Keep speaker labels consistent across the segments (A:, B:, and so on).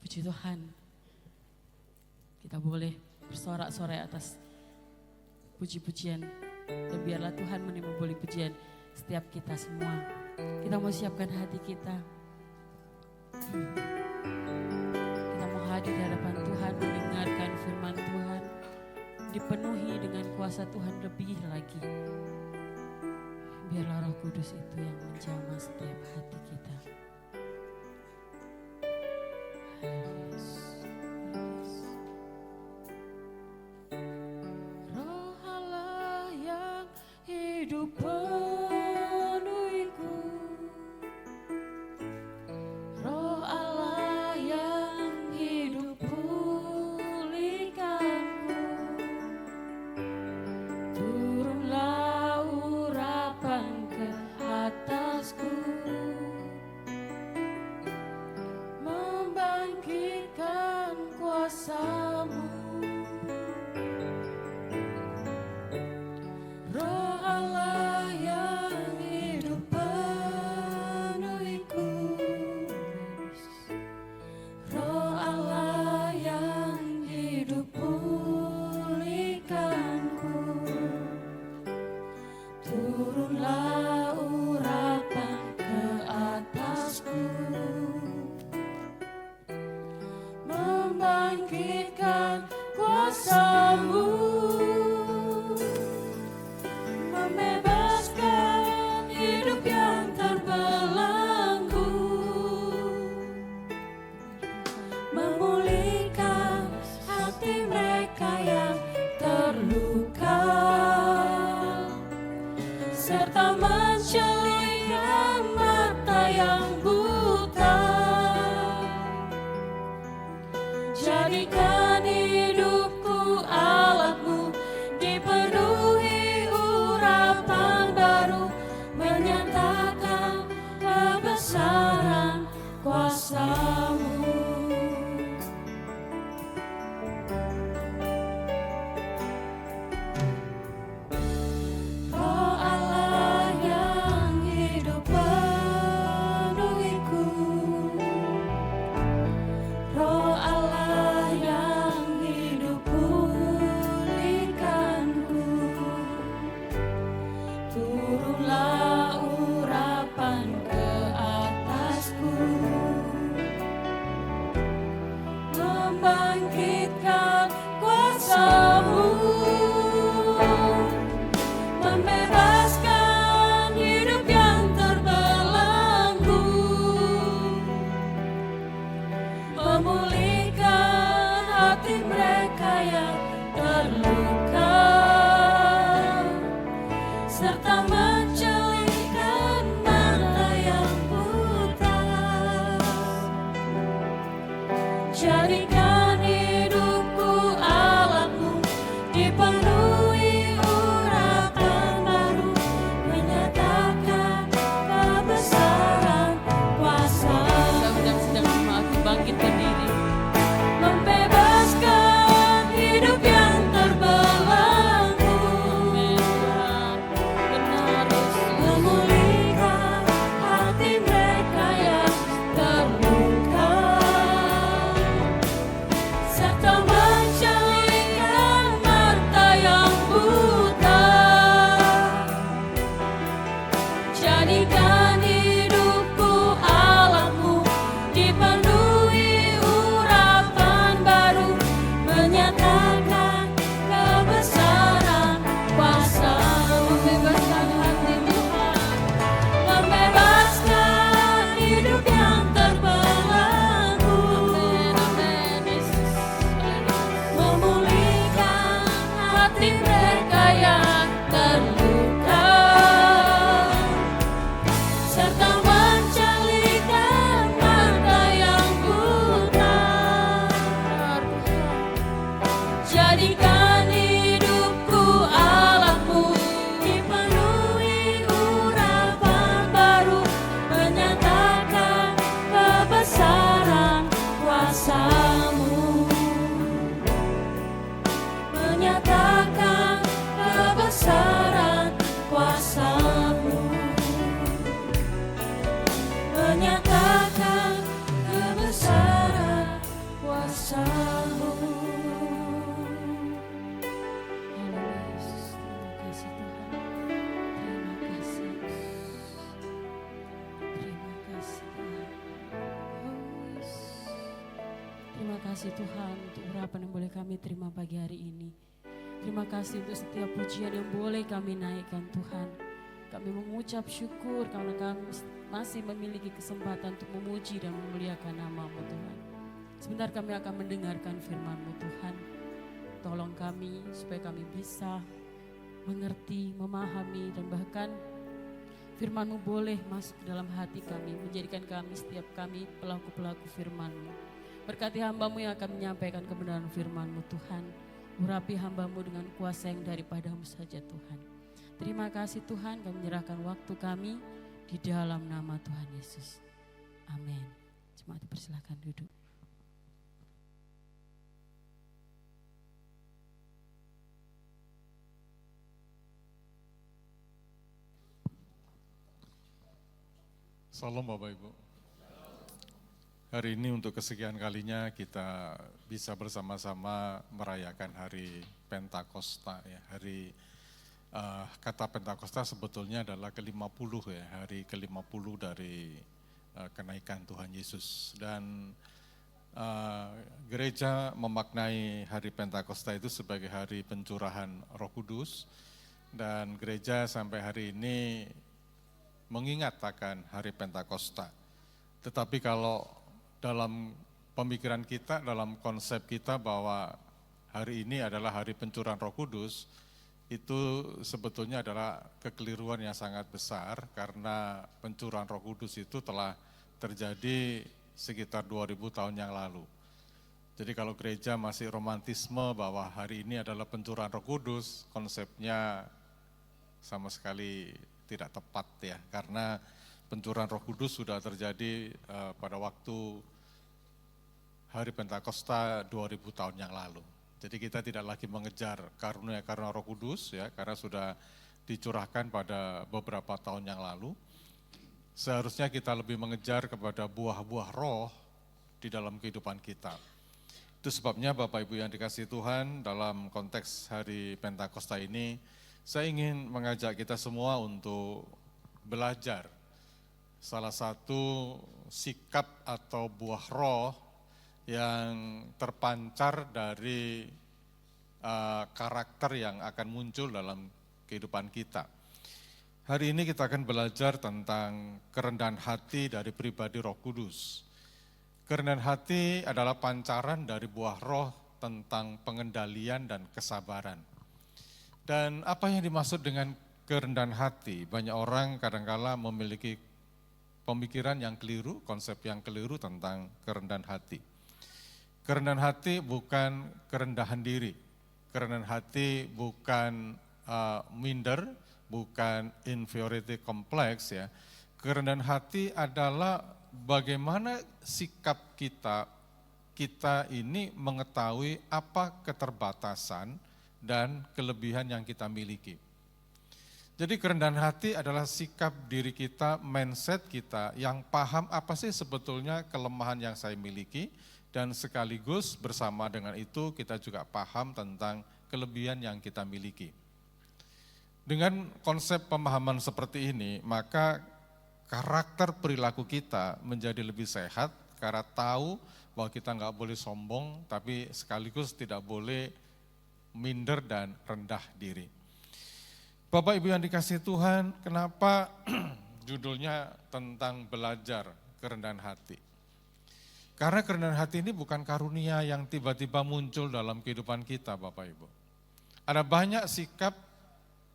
A: Puji Tuhan, kita boleh bersorak-sorai atas puji-pujian. Dan biarlah Tuhan menimbuli pujian setiap kita semua. Kita mau siapkan hati kita. Kita mau hadir di hadapan Tuhan, mendengarkan firman Tuhan. Dipenuhi dengan kuasa Tuhan lebih lagi. Biarlah Roh Kudus itu yang menjamah setiap hati kita. Roh Allah yang hidup penuhiku, Roh Allah yang hidup pulihkanku, turunlah urapan ke atasku, membangkitkan kuasa-Mu. Roh Allah yang hidup penuhiku, Roh Allah yang hidup pulihkanku, turunlah urapan ke atasku, membangkitkan kuasa-Mu, membebaskan hidup yang terbelenggu, memulihkan hati mereka yang terluka, serta mencelihkan mata yang buta. Jadikan hidupku alat-Mu, dipenuhi urapan baru, menyatakan kebesaran kuasa-Mu. Roh Allah yang hidup penuhiku, Roh Allah yang hidup pulihkanku, turunlah urapan ke atasku, membangkitkan kuasa-Mu, membebaskan hidup yang terbelenggu, memulihkan hati mereka yang terluka, serta mencelihkan mata yang buta. Jadikan hidupku alat-Mu, dipenuhi urapan baru, menyatakan kebesaran kuasa-Mu. Sedang jemaat bangkit berdiri, membebaskan hidup yang terbelenggu, memulihkan hati mereka yang terluka, kasih Tuhan untuk urapan yang boleh kami terima pagi hari ini. Terima kasih untuk setiap pujian yang boleh kami naikkan Tuhan. Kami mengucap syukur karena kami masih memiliki kesempatan untuk memuji dan memuliakan nama-Mu Tuhan. Sebentar kami akan mendengarkan firman-Mu Tuhan. Tolong kami supaya kami bisa mengerti, memahami, dan bahkan firman-Mu boleh masuk ke dalam hati kami, menjadikan kami setiap kami pelaku-pelaku firman-Mu. Berkati hamba-Mu yang akan menyampaikan kebenaran firman-Mu Tuhan. Urapi hamba-Mu dengan kuasa yang daripada-Mu saja Tuhan. Terima kasih Tuhan, kami menyerahkan waktu kami di dalam nama Tuhan Yesus. Amin. Jemaat dipersilakan duduk.
B: Salam Bapak Ibu. Hari ini untuk kesekian kalinya kita bisa bersama-sama merayakan hari Pentakosta ya. Kata Pentakosta sebetulnya adalah ke-50 ya, hari ke-50 dari kenaikan Tuhan Yesus. Dan gereja memaknai hari Pentakosta itu sebagai hari pencurahan Roh Kudus. Dan gereja sampai hari ini mengingat akan hari Pentakosta. Tetapi kalau dalam pemikiran kita, dalam konsep kita bahwa hari ini adalah hari pencurahan Roh Kudus, itu sebetulnya adalah kekeliruan yang sangat besar karena pencurahan Roh Kudus itu telah terjadi sekitar 2000 tahun yang lalu. Jadi kalau gereja masih romantisme bahwa hari ini adalah pencurahan Roh Kudus, konsepnya sama sekali tidak tepat ya, karena pencurahan Roh Kudus sudah terjadi pada waktu hari Pentakosta 2000 tahun yang lalu. Jadi kita tidak lagi mengejar karunia Roh Kudus ya, karena sudah dicurahkan pada beberapa tahun yang lalu. Seharusnya kita lebih mengejar kepada buah-buah roh di dalam kehidupan kita. Itu sebabnya Bapak Ibu yang dikasihi Tuhan, dalam konteks hari Pentakosta ini, saya ingin mengajak kita semua untuk belajar salah satu sikap atau buah roh yang terpancar dari karakter yang akan muncul dalam kehidupan kita. Hari ini kita akan belajar tentang kerendahan hati dari pribadi Roh Kudus. Kerendahan hati adalah pancaran dari buah roh tentang pengendalian dan kesabaran. Dan apa yang dimaksud dengan kerendahan hati? Banyak orang kadang-kala memiliki pemikiran yang keliru, konsep yang keliru tentang kerendahan hati. Kerendahan hati bukan kerendahan diri, kerendahan hati bukan minder, bukan inferiority complex ya. Kerendahan hati adalah bagaimana sikap kita ini mengetahui apa keterbatasan dan kelebihan yang kita miliki. Jadi kerendahan hati adalah sikap diri kita, mindset kita yang paham apa sih sebetulnya kelemahan yang saya miliki, dan sekaligus bersama dengan itu kita juga paham tentang kelebihan yang kita miliki. Dengan konsep pemahaman seperti ini, maka karakter perilaku kita menjadi lebih sehat karena tahu bahwa kita nggak boleh sombong, tapi sekaligus tidak boleh minder dan rendah diri. Bapak Ibu yang dikasihi Tuhan, kenapa judulnya tentang belajar kerendahan hati? Karena kerendahan hati ini bukan karunia yang tiba-tiba muncul dalam kehidupan kita, Bapak Ibu. Ada banyak sikap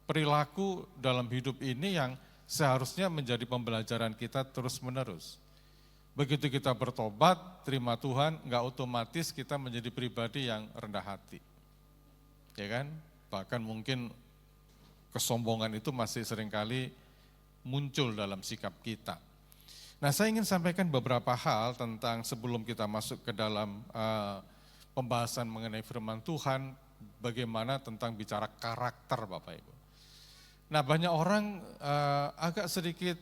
B: perilaku dalam hidup ini yang seharusnya menjadi pembelajaran kita terus-menerus. Begitu kita bertobat, terima Tuhan, enggak otomatis kita menjadi pribadi yang rendah hati. Ya kan? Bahkan mungkin kesombongan itu masih seringkali muncul dalam sikap kita. Nah, saya ingin sampaikan beberapa hal tentang sebelum kita masuk ke dalam pembahasan mengenai firman Tuhan, bagaimana tentang bicara karakter Bapak Ibu. Nah, banyak orang agak sedikit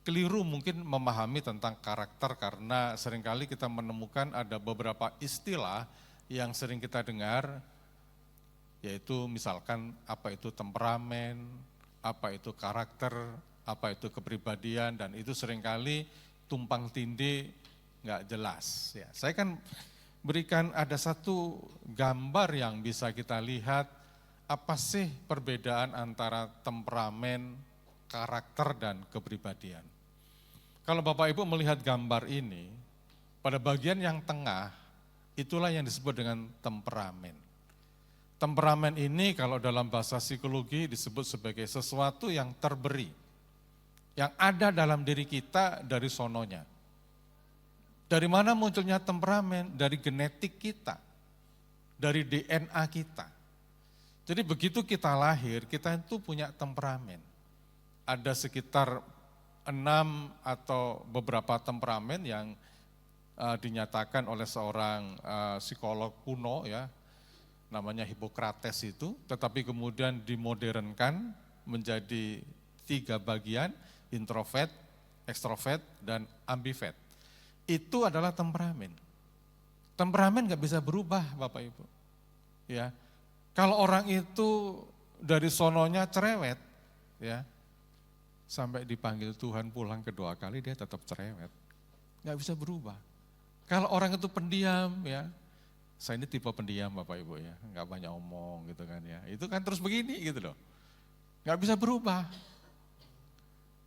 B: keliru mungkin memahami tentang karakter karena seringkali kita menemukan ada beberapa istilah yang sering kita dengar, yaitu misalkan apa itu temperamen, apa itu karakter, apa itu kepribadian, dan itu seringkali tumpang tindih nggak jelas. Ya, saya kan berikan ada satu gambar yang bisa kita lihat apa sih perbedaan antara temperamen, karakter, dan kepribadian. Kalau Bapak Ibu melihat gambar ini, pada bagian yang tengah, itulah yang disebut dengan temperamen. Temperamen ini kalau dalam bahasa psikologi disebut sebagai sesuatu yang terberi, yang ada dalam diri kita dari sononya. Dari mana munculnya temperamen? Dari genetik kita, dari DNA kita. Jadi begitu kita lahir, kita itu punya temperamen. Ada sekitar 6 atau beberapa temperamen yang dinyatakan oleh seorang psikolog kuno ya, namanya Hippocrates itu, tetapi kemudian dimodernkan menjadi 3 bagian, introvert, ekstrovert, dan ambivert. Itu adalah temperamen. Temperamen nggak bisa berubah Bapak Ibu. Ya, kalau orang itu dari sononya cerewet, ya, sampai dipanggil Tuhan pulang kedua kali dia tetap cerewet, nggak bisa berubah. Kalau orang itu pendiam, ya, saya ini tipe pendiam Bapak Ibu ya, nggak banyak omong gitu kan ya, itu kan terus begini gitu loh, nggak bisa berubah.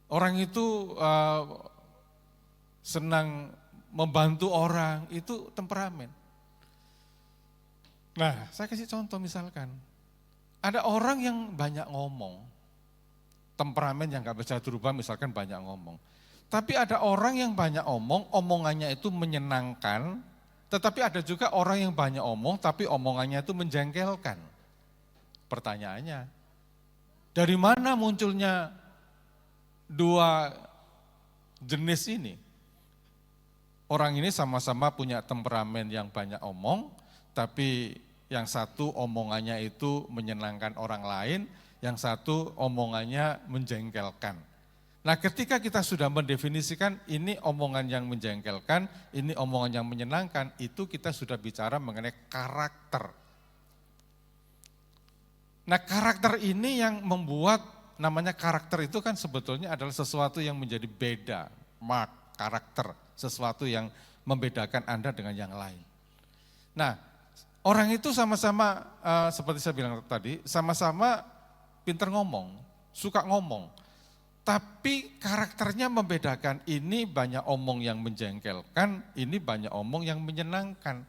B: Orang itu senang membantu orang, itu temperamen. Nah, saya kasih contoh misalkan, ada orang yang banyak ngomong, temperamen yang gak bisa berubah misalkan banyak ngomong. Tapi ada orang yang banyak omong, omongannya itu menyenangkan, tetapi ada juga orang yang banyak omong, tapi omongannya itu menjengkelkan. Pertanyaannya, dari mana munculnya 2 jenis ini? Orang ini sama-sama punya temperamen yang banyak omong, tapi yang satu omongannya itu menyenangkan orang lain, yang satu omongannya menjengkelkan. Nah, ketika kita sudah mendefinisikan ini omongan yang menjengkelkan, ini omongan yang menyenangkan, itu kita sudah bicara mengenai karakter. Nah, karakter ini yang membuat, namanya karakter itu kan sebetulnya adalah sesuatu yang menjadi beda, mark, karakter, sesuatu yang membedakan Anda dengan yang lain. Nah, orang itu sama-sama, seperti saya bilang tadi, sama-sama pinter ngomong, suka ngomong. Tapi karakternya membedakan, ini banyak omong yang menjengkelkan, ini banyak omong yang menyenangkan.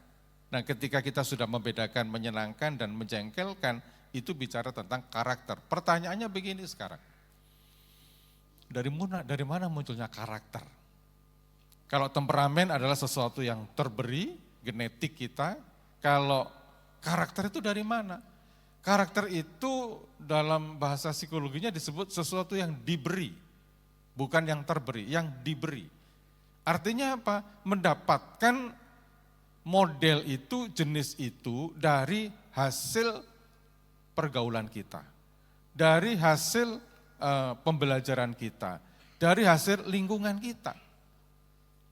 B: Nah, ketika kita sudah membedakan menyenangkan dan menjengkelkan, itu bicara tentang karakter. Pertanyaannya begini sekarang, dari mana munculnya karakter? Kalau temperamen adalah sesuatu yang terberi, genetik kita. Kalau karakter itu dari mana? Karakter itu dalam bahasa psikologinya disebut sesuatu yang diberi, bukan yang terberi, yang diberi. Artinya apa? Mendapatkan model itu, jenis itu dari hasil pergaulan kita, dari hasil pembelajaran kita, dari hasil lingkungan kita.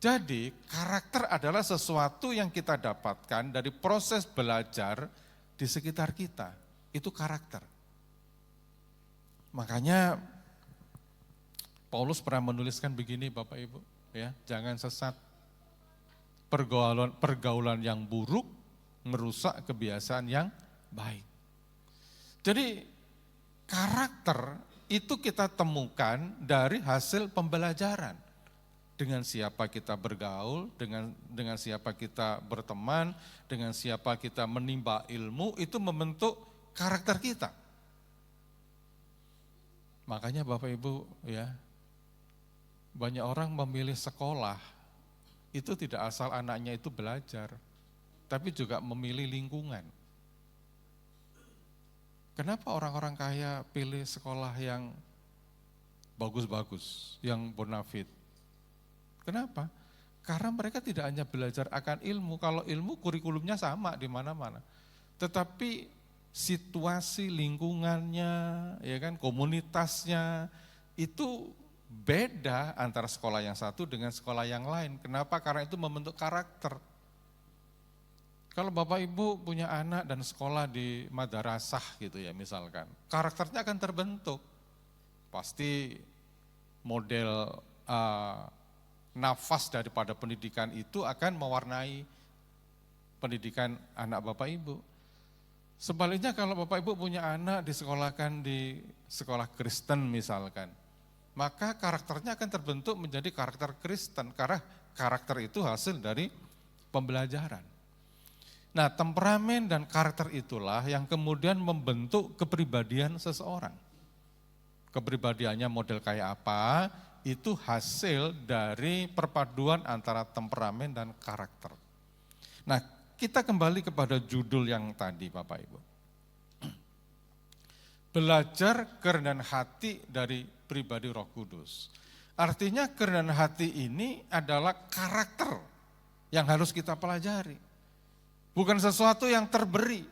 B: Jadi karakter adalah sesuatu yang kita dapatkan dari proses belajar di sekitar kita. Itu karakter. Makanya Paulus pernah menuliskan begini Bapak Ibu, ya, jangan sesat. Pergaulan yang buruk merusak kebiasaan yang baik. Jadi karakter itu kita temukan dari hasil pembelajaran. Dengan siapa kita bergaul, dengan siapa kita berteman, dengan siapa kita menimba ilmu, itu membentuk karakter kita. Makanya Bapak Ibu ya, banyak orang memilih sekolah, itu tidak asal anaknya itu belajar, tapi juga memilih lingkungan. Kenapa orang-orang kaya pilih sekolah yang bagus-bagus, yang bonafit? Kenapa? Karena mereka tidak hanya belajar akan ilmu, kalau ilmu kurikulumnya sama di mana-mana. Tetapi situasi lingkungannya, ya kan, komunitasnya itu beda antara sekolah yang satu dengan sekolah yang lain. Kenapa? Karena itu membentuk karakter. Kalau Bapak Ibu punya anak dan sekolah di madrasah gitu ya misalkan, karakternya akan terbentuk. Pasti model nafas daripada pendidikan itu akan mewarnai pendidikan anak Bapak Ibu. Sebaliknya kalau Bapak Ibu punya anak disekolahkan di sekolah Kristen misalkan, maka karakternya akan terbentuk menjadi karakter Kristen, karena karakter itu hasil dari pembelajaran. Nah, temperamen dan karakter itulah yang kemudian membentuk kepribadian seseorang. Kepribadiannya model kayak apa, itu hasil dari perpaduan antara temperamen dan karakter. Nah, kita kembali kepada judul yang tadi Bapak Ibu. Belajar kerendahan hati dari pribadi Roh Kudus. Artinya kerendahan hati ini adalah karakter yang harus kita pelajari. Bukan sesuatu yang terberi.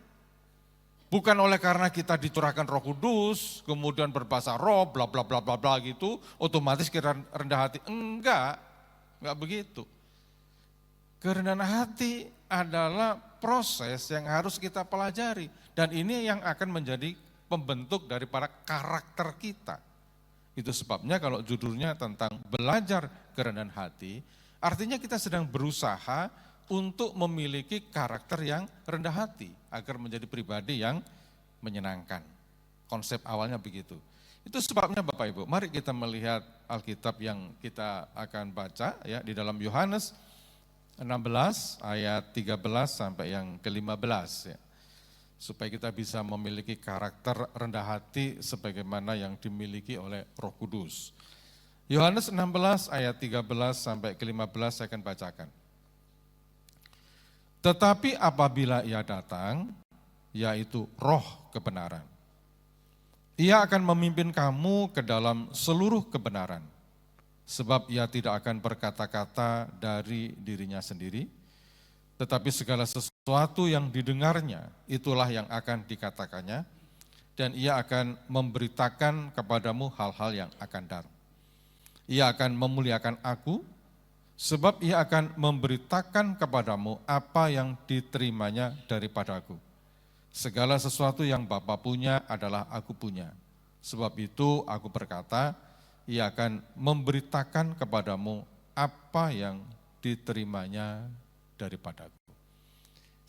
B: Bukan oleh karena kita dicurahkan Roh Kudus, kemudian berbahasa roh, bla bla bla bla bla gitu, otomatis kita rendah hati. Enggak begitu. Kerendahan hati adalah proses yang harus kita pelajari. Dan ini yang akan menjadi pembentuk daripada karakter kita. Itu sebabnya kalau judulnya tentang belajar kerendahan hati, artinya kita sedang berusaha untuk memiliki karakter yang rendah hati, agar menjadi pribadi yang menyenangkan. Konsep awalnya begitu. Itu sebabnya Bapak Ibu, mari kita melihat Alkitab yang kita akan baca ya di dalam Yohanes 16 ayat 13 sampai yang ke-15 ya. Supaya kita bisa memiliki karakter rendah hati sebagaimana yang dimiliki oleh Roh Kudus. Yohanes 16 ayat 13 sampai ke-15 saya akan bacakan. Tetapi apabila Ia datang, yaitu Roh kebenaran, Ia akan memimpin kamu ke dalam seluruh kebenaran. Sebab Ia tidak akan berkata-kata dari dirinya sendiri, tetapi segala sesuatu yang didengarnya, itulah yang akan dikatakannya, dan Ia akan memberitakan kepadamu hal-hal yang akan datang. Ia akan memuliakan Aku, sebab Ia akan memberitakan kepadamu apa yang diterimanya daripada Aku. Segala sesuatu yang Bapa punya adalah Aku punya. Sebab itu Aku berkata, Ia akan memberitakan kepadamu apa yang diterimanya daripada Aku.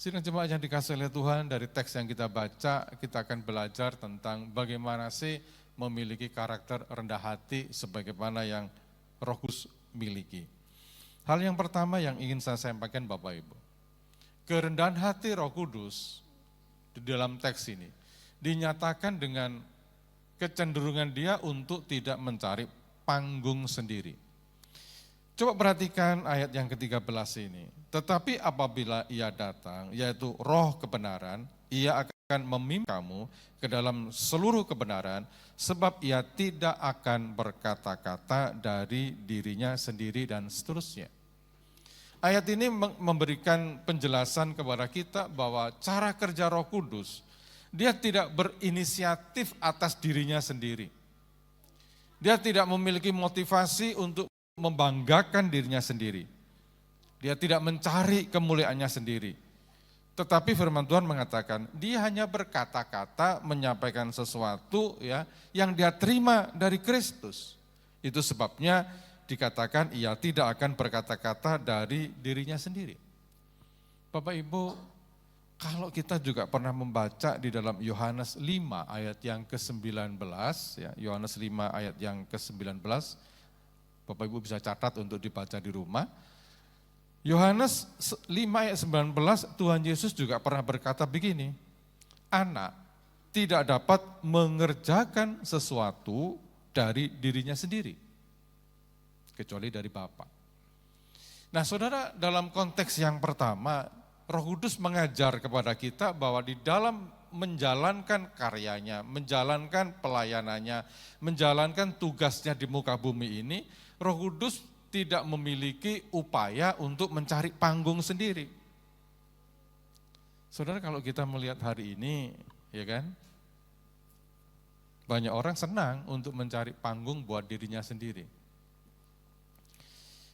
B: Sidang jemaat yang dikasihi oleh Tuhan, dari teks yang kita baca, kita akan belajar tentang bagaimana sih memiliki karakter rendah hati sebagaimana yang Roh Kudus miliki. Hal yang pertama yang ingin saya sampaikan Bapak Ibu, kerendahan hati Roh Kudus di dalam teks ini dinyatakan dengan kecenderungan dia untuk tidak mencari panggung sendiri. Coba perhatikan ayat yang ke-13 ini. Tetapi apabila Ia datang, yaitu Roh kebenaran, Ia akan memimpin kamu ke dalam seluruh kebenaran, sebab Ia tidak akan berkata-kata dari dirinya sendiri dan seterusnya. Ayat ini memberikan penjelasan kepada kita bahwa cara kerja Roh Kudus, dia tidak berinisiatif atas dirinya sendiri. Dia tidak memiliki motivasi untuk membanggakan dirinya sendiri. Dia tidak mencari kemuliaannya sendiri. Tetapi firman Tuhan mengatakan, dia hanya berkata-kata menyampaikan sesuatu ya yang dia terima dari Kristus. Itu sebabnya dikatakan ia tidak akan berkata-kata dari dirinya sendiri. Bapak Ibu, kalau kita juga pernah membaca di dalam Yohanes 5 ayat yang ke-19, ya, Yohanes 5 ayat yang ke-19, Bapak Ibu bisa catat untuk dibaca di rumah. Yohanes 5 ayat 19, Tuhan Yesus juga pernah berkata begini, anak tidak dapat mengerjakan sesuatu dari dirinya sendiri, kecuali dari Bapa. Nah saudara, dalam konteks yang pertama, Roh Kudus mengajar kepada kita bahwa di dalam menjalankan karyanya, menjalankan pelayanannya, menjalankan tugasnya di muka bumi ini, Roh Kudus tidak memiliki upaya untuk mencari panggung sendiri. Saudara, kalau kita melihat hari ini, ya kan, banyak orang senang untuk mencari panggung buat dirinya sendiri.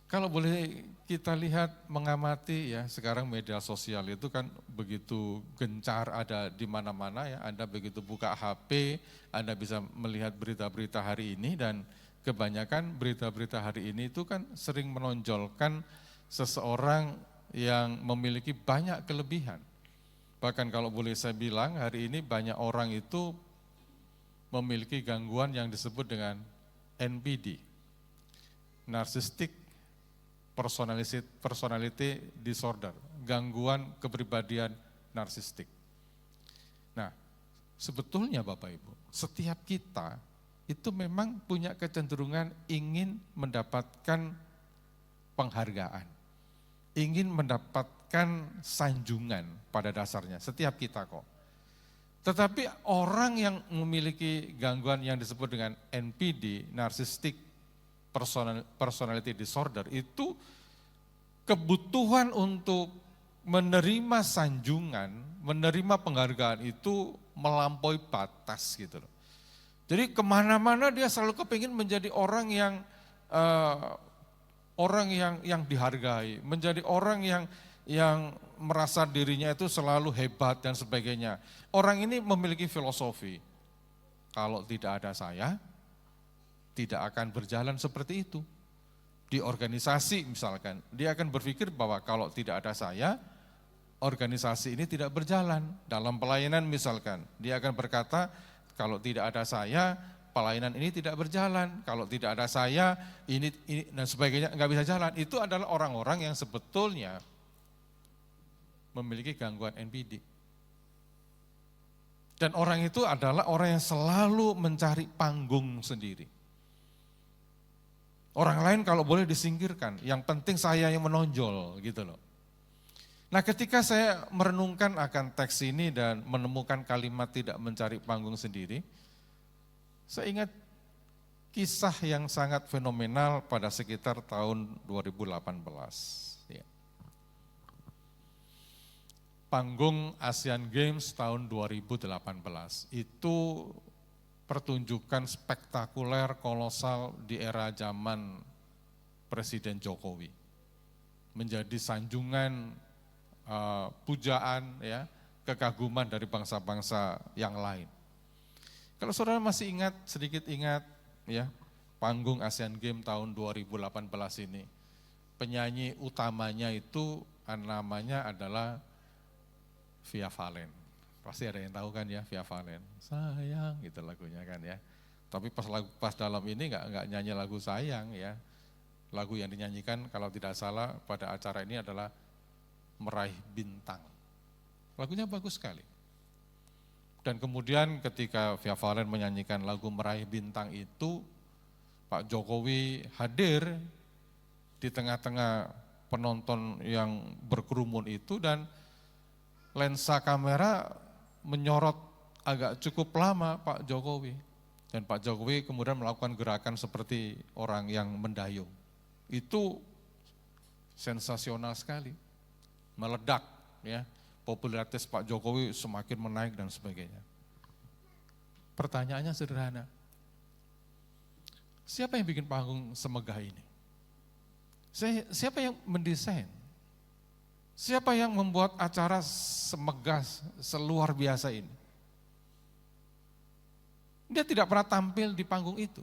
B: Kalau boleh kita lihat, mengamati ya, sekarang media sosial itu kan begitu gencar, ada di mana-mana ya. Anda begitu buka HP, Anda bisa melihat berita-berita hari ini, dan kebanyakan berita-berita hari ini itu kan sering menonjolkan seseorang yang memiliki banyak kelebihan. Bahkan kalau boleh saya bilang, hari ini banyak orang itu memiliki gangguan yang disebut dengan NPD, Narcissistic Personality Disorder, gangguan kepribadian narsistik. Nah, sebetulnya Bapak Ibu, setiap kita itu memang punya kecenderungan ingin mendapatkan penghargaan, ingin mendapatkan sanjungan pada dasarnya, setiap kita kok. Tetapi orang yang memiliki gangguan yang disebut dengan NPD, Narcissistic Personality Disorder, itu kebutuhan untuk menerima sanjungan, menerima penghargaan itu melampaui batas gitu loh. Jadi kemana-mana dia selalu kepingin menjadi orang yang dihargai, menjadi orang yang merasa dirinya itu selalu hebat dan sebagainya. Orang ini memiliki filosofi, kalau tidak ada saya, tidak akan berjalan seperti itu. Di organisasi misalkan, dia akan berpikir bahwa kalau tidak ada saya, organisasi ini tidak berjalan. Dalam pelayanan misalkan, dia akan berkata, kalau tidak ada saya, pelayanan ini tidak berjalan. Kalau tidak ada saya, ini dan sebagainya nggak bisa jalan. Itu adalah orang-orang yang sebetulnya memiliki gangguan NPD. Dan orang itu adalah orang yang selalu mencari panggung sendiri. Orang lain kalau boleh disingkirkan, yang penting saya yang menonjol gitu loh. Nah, ketika saya merenungkan akan teks ini dan menemukan kalimat tidak mencari panggung sendiri, saya ingat kisah yang sangat fenomenal pada sekitar tahun 2018. Ya. Panggung Asian Games tahun 2018 itu pertunjukan spektakuler kolosal di era zaman Presiden Jokowi. Menjadi sanjungan, pujaan, ya, kekaguman dari bangsa-bangsa yang lain. Kalau saudara masih sedikit ingat ya, panggung Asian Games tahun 2018 ini, penyanyi utamanya itu namanya adalah Via Valen. Pasti ada yang tahu kan ya, Via Valen. Sayang gitu lagunya kan ya. Tapi pas dalam ini enggak nyanyi lagu sayang ya. Lagu yang dinyanyikan kalau tidak salah pada acara ini adalah Meraih Bintang. Lagunya bagus sekali. Dan kemudian ketika Via Valen menyanyikan lagu Meraih Bintang itu, Pak Jokowi hadir di tengah-tengah penonton yang berkerumun itu dan lensa kamera menyorot agak cukup lama Pak Jokowi. Dan Pak Jokowi kemudian melakukan gerakan seperti orang yang mendayung. Itu sensasional sekali, meledak ya, popularitas Pak Jokowi semakin menaik dan sebagainya. Pertanyaannya sederhana, siapa yang bikin panggung semegah ini? Siapa yang mendesain? Siapa yang membuat acara semegah, seluar biasa ini? Dia tidak pernah tampil di panggung itu.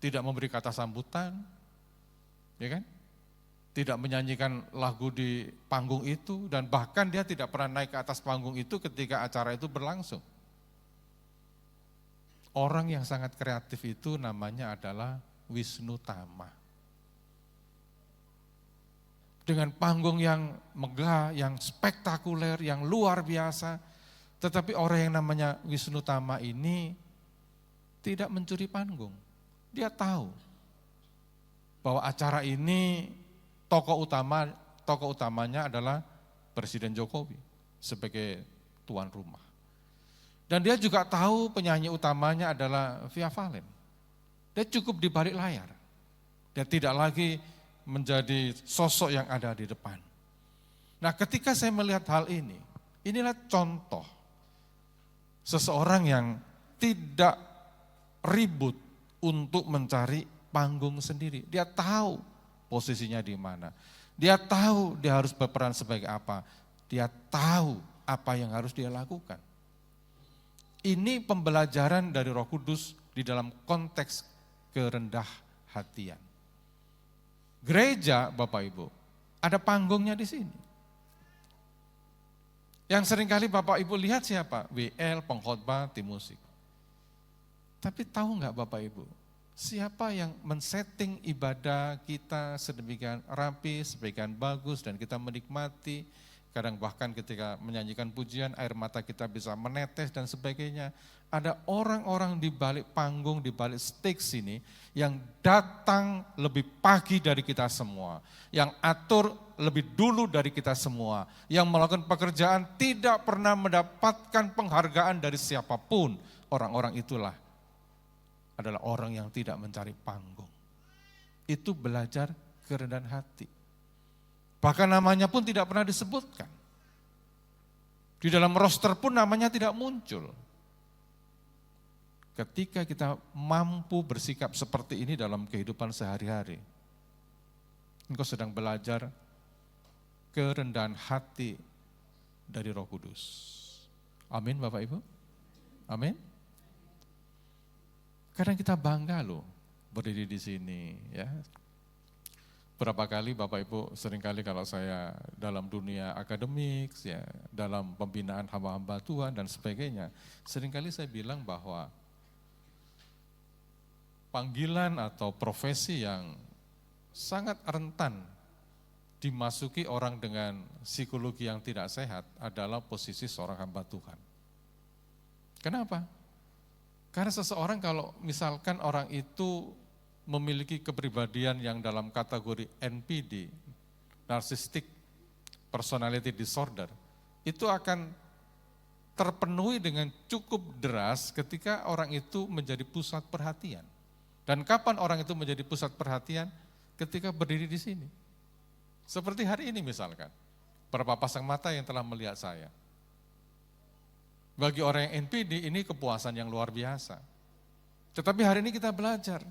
B: Tidak memberi kata sambutan, ya kan? Tidak menyanyikan lagu di panggung itu, dan bahkan dia tidak pernah naik ke atas panggung itu ketika acara itu berlangsung. Orang yang sangat kreatif itu namanya adalah Wisnu Tama. Dengan panggung yang megah, yang spektakuler, yang luar biasa. Tetapi orang yang namanya Wisnu Tama ini tidak mencuri panggung. Dia tahu bahwa acara ini tokoh utamanya adalah Presiden Jokowi sebagai tuan rumah. Dan dia juga tahu penyanyi utamanya adalah Via Valen. Dia cukup di balik layar. Dia tidak lagi menjadi sosok yang ada di depan. Nah, ketika saya melihat hal ini, inilah contoh seseorang yang tidak ribut untuk mencari panggung sendiri. Dia tahu posisinya di mana. Dia tahu dia harus berperan sebagai apa. Dia tahu apa yang harus dia lakukan. Ini pembelajaran dari Roh Kudus di dalam konteks kerendah hatian. Gereja, Bapak Ibu, Ada panggungnya di sini. Yang seringkali Bapak Ibu lihat siapa? WL, pengkhotbah, tim musik. Tapi tahu nggak Bapak Ibu, siapa yang men-setting ibadah kita sedemikian rapi, sedemikian bagus, dan kita menikmati, kadang bahkan ketika menyanyikan pujian, air mata kita bisa menetes dan sebagainya. Ada orang-orang di balik panggung, di balik stage ini, yang datang lebih pagi dari kita semua, yang atur lebih dulu dari kita semua, yang melakukan pekerjaan tidak pernah mendapatkan penghargaan dari siapapun. Orang-orang itulah adalah orang yang tidak mencari panggung. Itu belajar kerendahan hati. Bahkan namanya pun tidak pernah disebutkan. Di dalam roster pun namanya tidak muncul. Ketika kita mampu bersikap seperti ini dalam kehidupan sehari-hari, engkau sedang belajar kerendahan hati dari Roh Kudus. Amin Bapak Ibu? Amin? Kadang kita bangga loh berdiri di sini ya. Berapa kali Bapak Ibu, seringkali kalau saya dalam dunia akademik, ya, dalam pembinaan hamba-hamba Tuhan dan sebagainya, seringkali saya bilang bahwa panggilan atau profesi yang sangat rentan dimasuki orang dengan psikologi yang tidak sehat adalah posisi seorang hamba Tuhan. Kenapa? Karena seseorang kalau misalkan orang itu memiliki kepribadian yang dalam kategori NPD, Narcissistic Personality Disorder, itu akan terpenuhi dengan cukup deras ketika orang itu menjadi pusat perhatian. Dan kapan orang itu menjadi pusat perhatian? Ketika berdiri di sini. Seperti hari ini misalkan, beberapa pasang mata yang telah melihat saya. Bagi orang yang NPD ini kepuasan yang luar biasa. Tetapi hari ini kita belajar,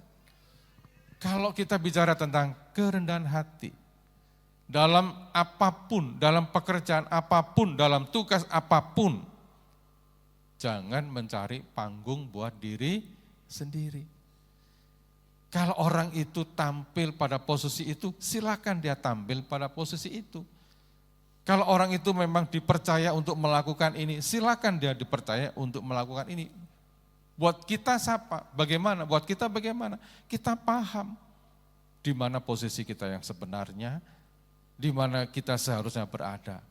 B: kalau kita bicara tentang kerendahan hati, dalam apapun, dalam pekerjaan apapun, dalam tugas apapun, jangan mencari panggung buat diri sendiri. Kalau orang itu tampil pada posisi itu, silakan dia tampil pada posisi itu. Kalau orang itu memang dipercaya untuk melakukan ini, silakan dia dipercaya untuk melakukan ini. Buat kita siapa? Bagaimana? Buat kita bagaimana? Kita paham di mana posisi kita yang sebenarnya, di mana kita seharusnya berada.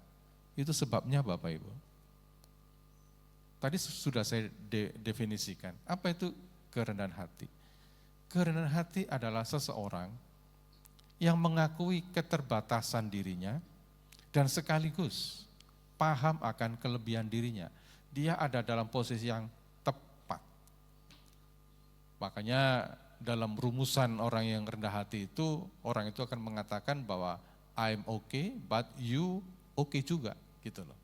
B: Itu sebabnya Bapak Ibu. Tadi sudah saya definisikan, apa itu kerendahan hati? Kerendahan hati adalah seseorang yang mengakui keterbatasan dirinya dan sekaligus paham akan kelebihan dirinya. Dia ada dalam posisi yang tepat. Makanya dalam rumusan orang yang rendah hati itu, orang itu akan mengatakan bahwa I'm okay, but you okay juga, gitu loh.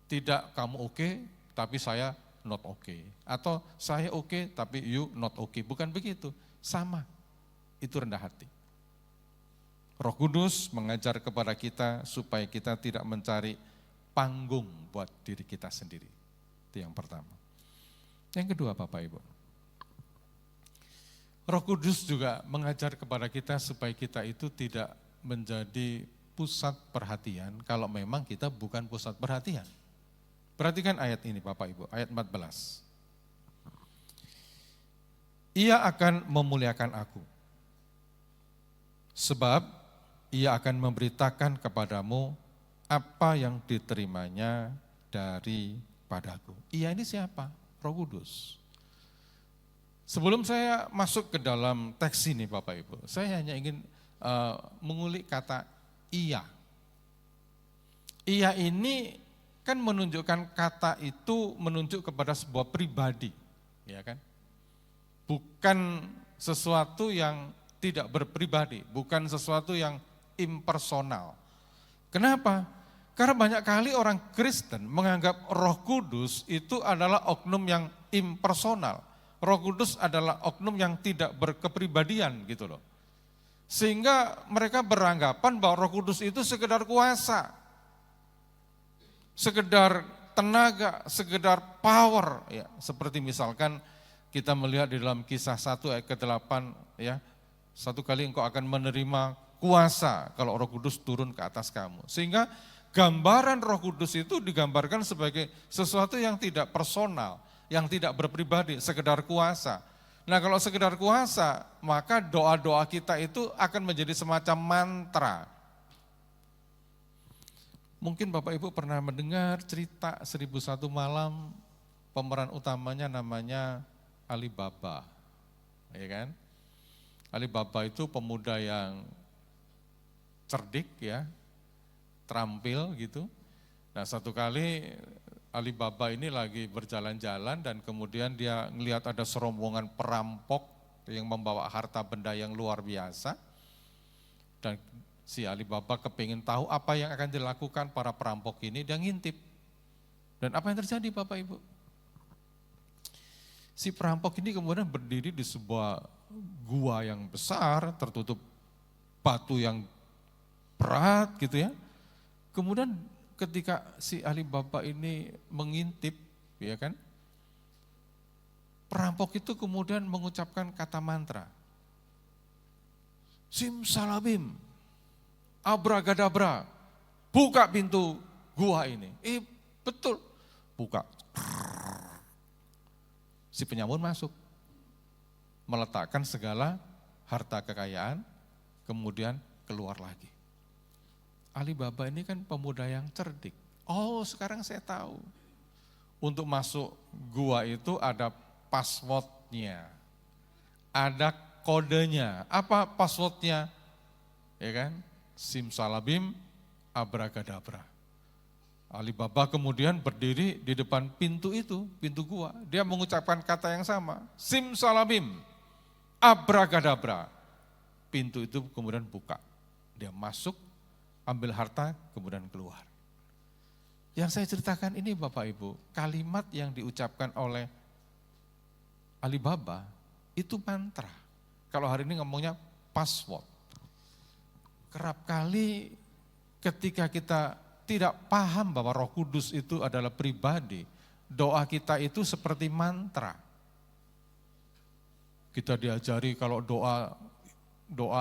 B: Tidak kamu okay, tapi saya not okay. Atau saya okay, tapi you not okay. Bukan begitu, sama. Itu rendah hati. Roh Kudus mengajar kepada kita supaya kita tidak mencari panggung buat diri kita sendiri. Itu yang pertama. Yang kedua Bapak Ibu, Roh Kudus juga mengajar kepada kita supaya kita itu tidak menjadi pusat perhatian kalau memang kita bukan pusat perhatian. Perhatikan ayat ini Bapak Ibu, ayat 14. Ia akan memuliakan aku, sebab ia akan memberitakan kepadamu apa yang diterimanya daripadaku. Ia ini siapa? Roh Kudus. Sebelum saya masuk ke dalam teks ini Bapak Ibu, saya hanya ingin mengulik kata ia. Ia ini kan menunjukkan kata itu menunjuk kepada sebuah pribadi, ya kan? Bukan sesuatu yang tidak berpribadi, bukan sesuatu yang impersonal. Kenapa? Karena banyak kali orang Kristen menganggap Roh Kudus itu adalah oknum yang impersonal. Roh Kudus adalah oknum yang tidak berkepribadian gitu loh. Sehingga mereka beranggapan bahwa Roh Kudus itu sekedar kuasa, sekedar tenaga, sekedar power, ya. Seperti misalkan kita melihat di dalam Kisah 1 ayat ke-8, ya. Satu kali engkau akan menerima kuasa kalau Roh Kudus turun ke atas kamu. Sehingga gambaran Roh Kudus itu digambarkan sebagai sesuatu yang tidak personal, yang tidak berpribadi, sekedar kuasa. Nah kalau sekedar kuasa, maka doa-doa kita itu akan menjadi semacam mantra. Mungkin Bapak Ibu pernah mendengar cerita 1001 malam, pemeran utamanya namanya Alibaba, ya kan? Alibaba itu pemuda yang cerdik ya, terampil gitu. Nah satu kali Alibaba ini lagi berjalan-jalan dan kemudian dia melihat ada serombongan perampok yang membawa harta benda yang luar biasa. Dan si Alibaba kepingin tahu apa yang akan dilakukan para perampok ini, dia ngintip. Dan apa yang terjadi Bapak Ibu? Si perampok ini kemudian berdiri di sebuah gua yang besar, tertutup batu yang berat gitu ya. Kemudian ketika si Alibaba ini mengintip, ya kan, perampok itu kemudian mengucapkan kata mantra. Simsalabim, abragadabra, buka pintu gua ini. Betul, buka. Si penyamun masuk, meletakkan segala harta kekayaan, kemudian keluar lagi. Alibaba ini kan pemuda yang cerdik. Oh sekarang saya tahu, untuk masuk gua itu ada passwordnya, ada kodenya. Apa passwordnya? Ya kan? Simsalabim, abragadabra. Alibaba kemudian berdiri di depan pintu itu, pintu gua. Dia mengucapkan kata yang sama, simsalabim, abragadabra. Pintu itu kemudian buka. Dia masuk, ambil harta, kemudian keluar. Yang saya ceritakan ini Bapak Ibu, kalimat yang diucapkan oleh Alibaba itu mantra. Kalau hari ini ngomongnya password. Kerap kali ketika kita tidak paham bahwa Roh Kudus itu adalah pribadi, doa kita itu seperti mantra. Kita diajari kalau doa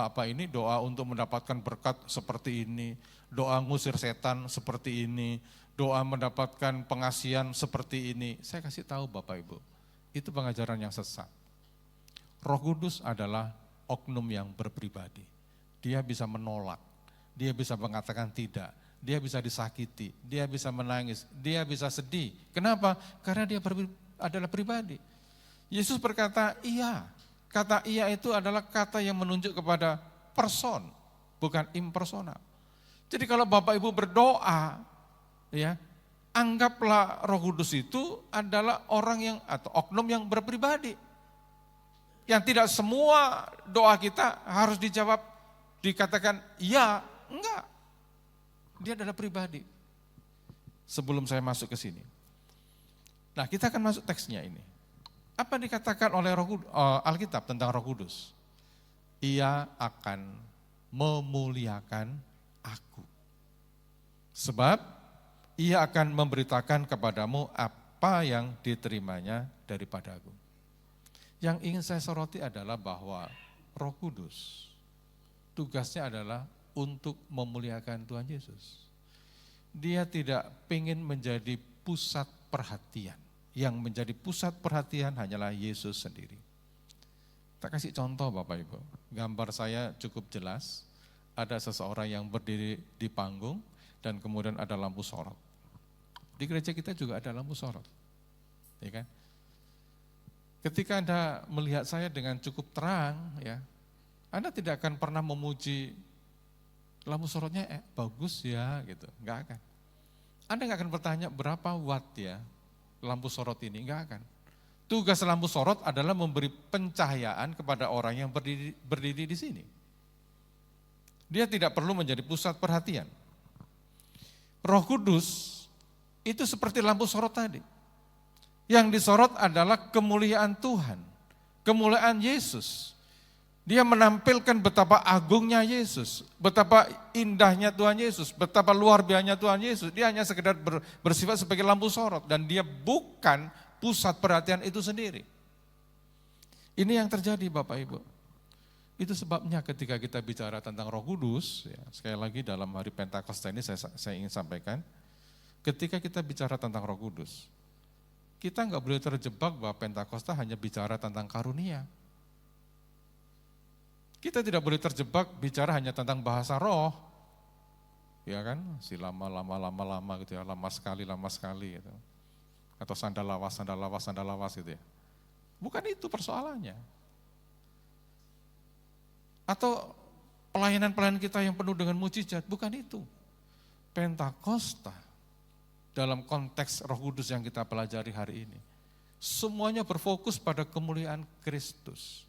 B: apa ini, doa untuk mendapatkan berkat seperti ini, doa ngusir setan seperti ini, doa mendapatkan pengasihan seperti ini. Saya kasih tahu Bapak Ibu, itu pengajaran yang sesat. Roh Kudus adalah oknum yang berpribadi. Dia bisa menolak, dia bisa mengatakan tidak, dia bisa disakiti, dia bisa menangis, dia bisa sedih. Kenapa? Karena dia adalah pribadi. Yesus berkata iya. Kata iya itu adalah kata yang menunjuk kepada person, bukan impersonal. Jadi kalau Bapak Ibu berdoa, ya, anggaplah Roh Kudus itu adalah orang yang atau oknum yang berpribadi. Yang tidak semua doa kita harus dijawab, dikatakan iya, enggak. Dia adalah pribadi. Sebelum saya masuk ke sini. Nah, kita akan masuk teksnya ini. Apa dikatakan oleh Alkitab tentang Roh Kudus? Ia akan memuliakan aku. Sebab ia akan memberitakan kepadamu apa yang diterimanya daripadaku. Yang ingin saya soroti adalah bahwa Roh Kudus tugasnya adalah untuk memuliakan Tuhan Yesus. Dia tidak ingin menjadi pusat perhatian. Yang menjadi pusat perhatian hanyalah Yesus sendiri. Kita kasih contoh Bapak Ibu. Gambar saya cukup jelas. Ada seseorang yang berdiri di panggung dan kemudian ada lampu sorot. Di gereja kita juga ada lampu sorot. Ya kan? Ketika Anda melihat saya dengan cukup terang, ya, Anda tidak akan pernah memuji lampu sorotnya bagus ya, gitu. Enggak akan. Anda enggak akan bertanya berapa watt ya lampu sorot ini, enggak akan. Tugas lampu sorot adalah memberi pencahayaan kepada orang yang berdiri di sini. Dia tidak perlu menjadi pusat perhatian. Roh Kudus itu seperti lampu sorot tadi. Yang disorot adalah kemuliaan Tuhan, kemuliaan Yesus. Dia menampilkan betapa agungnya Yesus, betapa indahnya Tuhan Yesus, betapa luar biasanya Tuhan Yesus. Dia hanya sekedar bersifat sebagai lampu sorot dan dia bukan pusat perhatian itu sendiri. Ini yang terjadi Bapak Ibu. Itu sebabnya ketika kita bicara tentang Roh Kudus, ya, sekali lagi dalam hari Pentakosta ini saya ingin sampaikan, ketika kita bicara tentang Roh Kudus, kita nggak boleh terjebak bahwa Pentakosta hanya bicara tentang karunia. Kita tidak boleh terjebak bicara hanya tentang bahasa roh, ya kan? Si lama gitu ya, lama sekali gitu. Atau sandal lawas gitu ya. Bukan itu persoalannya. Atau pelayanan-pelayanan kita yang penuh dengan mujizat, bukan itu. Pentakosta dalam konteks Roh Kudus yang kita pelajari hari ini, semuanya berfokus pada kemuliaan Kristus.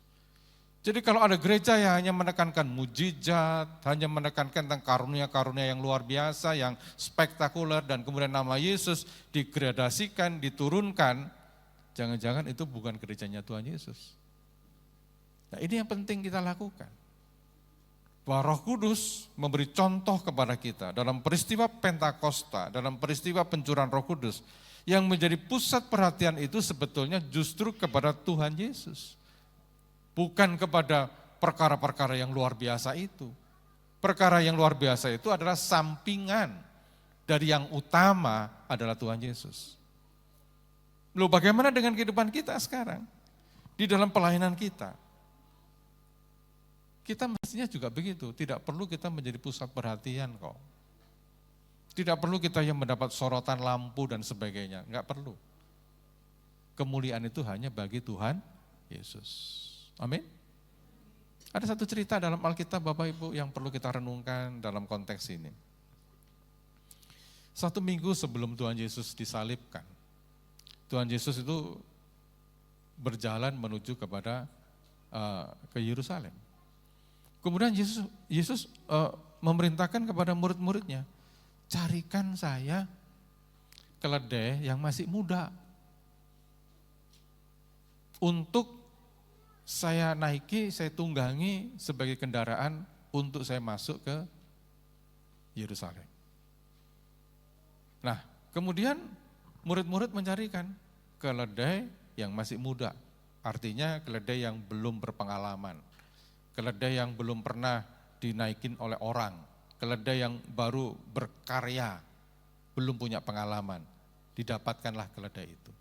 B: Jadi kalau ada gereja yang hanya menekankan mujizat, hanya menekankan tentang karunia-karunia yang luar biasa, yang spektakuler, dan kemudian nama Yesus digradasikan, diturunkan, jangan-jangan itu bukan gerejanya Tuhan Yesus. Nah, ini yang penting kita lakukan. Bahwa Roh Kudus memberi contoh kepada kita dalam peristiwa Pentakosta, dalam peristiwa pencurahan Roh Kudus, yang menjadi pusat perhatian itu sebetulnya justru kepada Tuhan Yesus. Bukan kepada perkara-perkara yang luar biasa itu. Perkara yang luar biasa itu adalah sampingan dari yang utama adalah Tuhan Yesus. Lalu bagaimana dengan kehidupan kita sekarang? Di dalam pelayanan kita. Kita mestinya juga begitu, tidak perlu kita menjadi pusat perhatian kok. Tidak perlu kita yang mendapat sorotan lampu dan sebagainya, enggak perlu. Kemuliaan itu hanya bagi Tuhan Yesus. Amin. Ada satu cerita dalam Alkitab Bapak Ibu yang perlu kita renungkan dalam konteks ini. Satu minggu sebelum Tuhan Yesus disalibkan, Tuhan Yesus itu berjalan menuju ke Yerusalem. Kemudian Yesus memerintahkan kepada murid-muridnya, carikan saya keledai yang masih muda untuk saya naiki, saya tunggangi sebagai kendaraan untuk saya masuk ke Yerusalem. Nah, kemudian murid-murid mencarikan keledai yang masih muda, artinya keledai yang belum berpengalaman, keledai yang belum pernah dinaikin oleh orang, keledai yang baru berkarya, belum punya pengalaman, didapatkanlah keledai itu.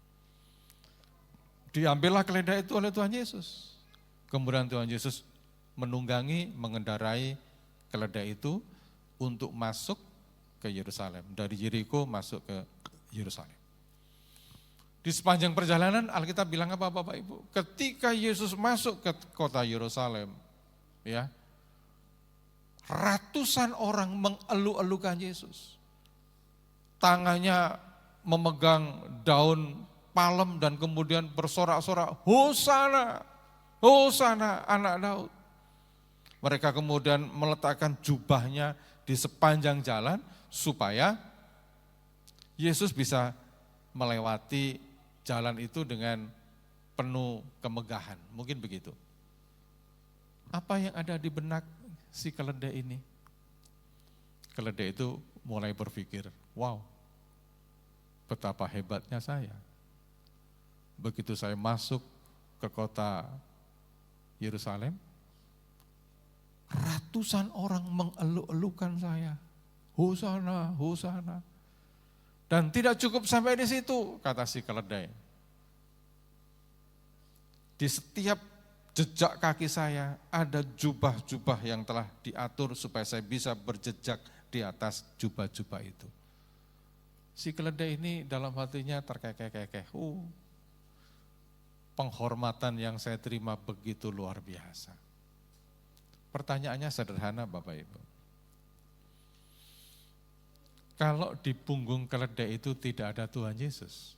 B: Diambillah keledai itu oleh Tuhan Yesus. Kemudian Tuhan Yesus menunggangi, mengendarai keledai itu untuk masuk ke Yerusalem. Dari Yeriko masuk ke Yerusalem. Di sepanjang perjalanan Alkitab bilang apa Bapak Ibu? Ketika Yesus masuk ke kota Yerusalem, ya, ratusan orang mengeluh-elukan Yesus. Tangannya memegang daun palem dan kemudian bersorak-sorak, Hosana, Hosana anak Daud. Mereka kemudian meletakkan jubahnya di sepanjang jalan supaya Yesus bisa melewati jalan itu dengan penuh kemegahan. Mungkin begitu. Apa yang ada di benak si keledai ini? Keledai itu mulai berpikir, wow, betapa hebatnya saya. Begitu saya masuk ke kota Yerusalem, ratusan orang mengeluh-elukan saya. Hosana, Hosana. Dan tidak cukup sampai di situ, kata si keledai. Di setiap jejak kaki saya ada jubah-jubah yang telah diatur supaya saya bisa berjejak di atas jubah-jubah itu. Si keledai ini dalam hatinya terkekeh-kekeh. Penghormatan yang saya terima begitu luar biasa. Pertanyaannya sederhana Bapak Ibu. Kalau di punggung keledai itu tidak ada Tuhan Yesus,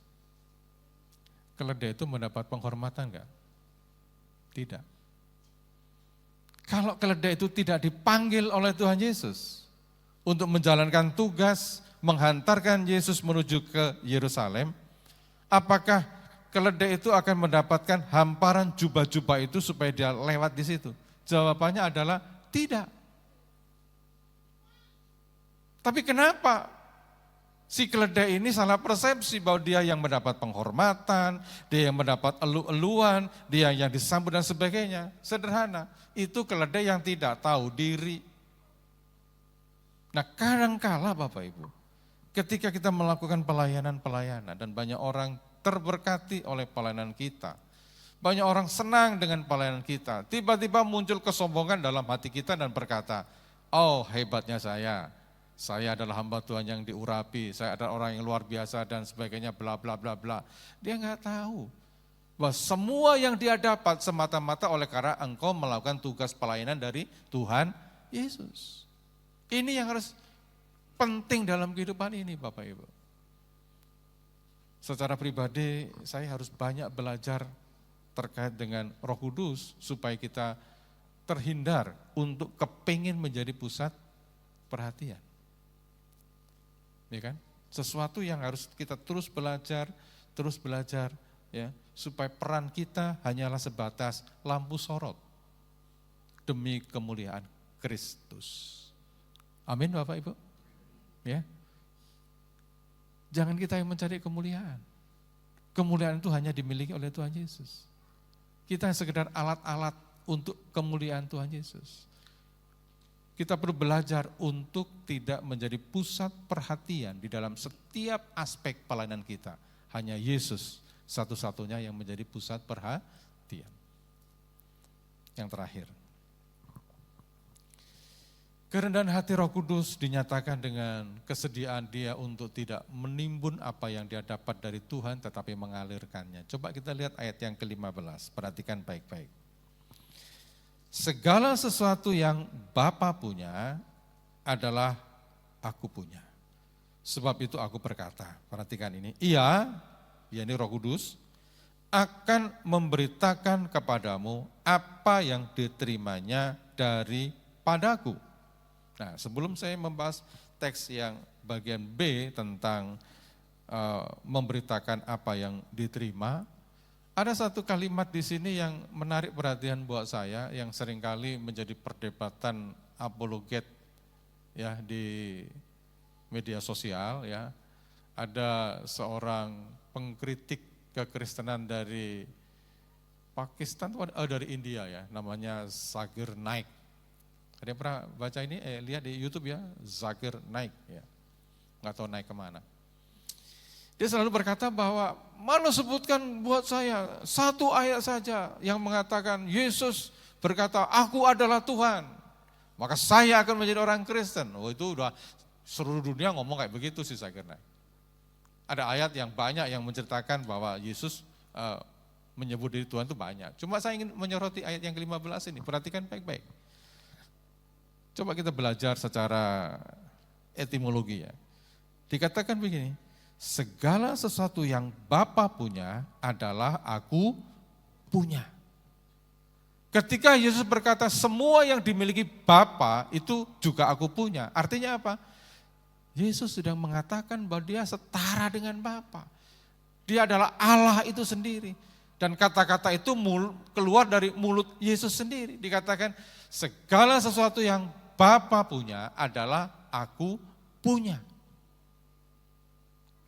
B: keledai itu mendapat penghormatan enggak? Tidak. Kalau keledai itu tidak dipanggil oleh Tuhan Yesus untuk menjalankan tugas menghantarkan Yesus menuju ke Yerusalem, apakah keledai itu akan mendapatkan hamparan jubah-jubah itu supaya dia lewat di situ? Jawabannya adalah tidak. Tapi kenapa Si keledai ini salah persepsi bahwa dia yang mendapat penghormatan, dia yang mendapat elu-eluan, dia yang disambut dan sebagainya. Sederhana, itu keledai yang tidak tahu diri. Nah kadangkala Bapak Ibu, ketika kita melakukan pelayanan-pelayanan dan banyak orang terberkati oleh pelayanan kita, banyak orang senang dengan pelayanan kita, tiba-tiba muncul kesombongan dalam hati kita dan berkata, oh hebatnya saya adalah hamba Tuhan yang diurapi, saya adalah orang yang luar biasa dan sebagainya, bla bla bla bla. Dia nggak tahu bahwa semua yang dia dapat semata-mata oleh karena engkau melakukan tugas pelayanan dari Tuhan Yesus. Ini yang harus penting dalam kehidupan ini Bapak Ibu. Secara pribadi saya harus banyak belajar terkait dengan Roh Kudus supaya kita terhindar untuk kepingin menjadi pusat perhatian. Ya kan? Sesuatu yang harus kita terus belajar ya, supaya peran kita hanyalah sebatas lampu sorot demi kemuliaan Kristus. Amin Bapak Ibu. Ya. Jangan kita yang mencari kemuliaan. Kemuliaan itu hanya dimiliki oleh Tuhan Yesus. Kita sekedar alat-alat untuk kemuliaan Tuhan Yesus. Kita perlu belajar untuk tidak menjadi pusat perhatian di dalam setiap aspek pelayanan kita. Hanya Yesus satu-satunya yang menjadi pusat perhatian. Yang terakhir, kerendahan hati Roh Kudus dinyatakan dengan kesediaan dia untuk tidak menimbun apa yang dia dapat dari Tuhan tetapi mengalirkannya. Coba kita lihat ayat yang ke-15, perhatikan baik-baik. Segala sesuatu yang Bapa punya adalah aku punya. Sebab itu aku berkata, perhatikan ini, Ia, yakni Roh Kudus, akan memberitakan kepadamu apa yang diterimanya daripadaku. Nah, sebelum saya membahas teks yang bagian B tentang memberitakan apa yang diterima, ada satu kalimat di sini yang menarik perhatian buat saya, yang seringkali menjadi perdebatan apologet ya di media sosial ya. Ada seorang pengkritik kekristenan dari Pakistan, dari India ya, namanya Zakir Naik. Ada yang pernah baca ini? Lihat di YouTube ya, Zakir Naik ya. Nggak tahu naik kemana. Dia selalu berkata bahwa mana sebutkan buat saya satu ayat saja yang mengatakan Yesus berkata, aku adalah Tuhan, maka saya akan menjadi orang Kristen. Oh itu udah seluruh dunia ngomong kayak begitu sih saya kira. Ada ayat yang banyak yang menceritakan bahwa Yesus menyebut diri Tuhan itu banyak. Cuma saya ingin menyoroti ayat yang ke-15 ini, perhatikan baik-baik. Coba kita belajar secara etimologi ya. Dikatakan begini, segala sesuatu yang Bapa punya adalah aku punya. Ketika Yesus berkata semua yang dimiliki Bapa itu juga aku punya. Artinya apa? Yesus sedang mengatakan bahwa dia setara dengan Bapa. Dia adalah Allah itu sendiri. Dan kata-kata itu keluar dari mulut Yesus sendiri. Dikatakan segala sesuatu yang Bapa punya adalah aku punya.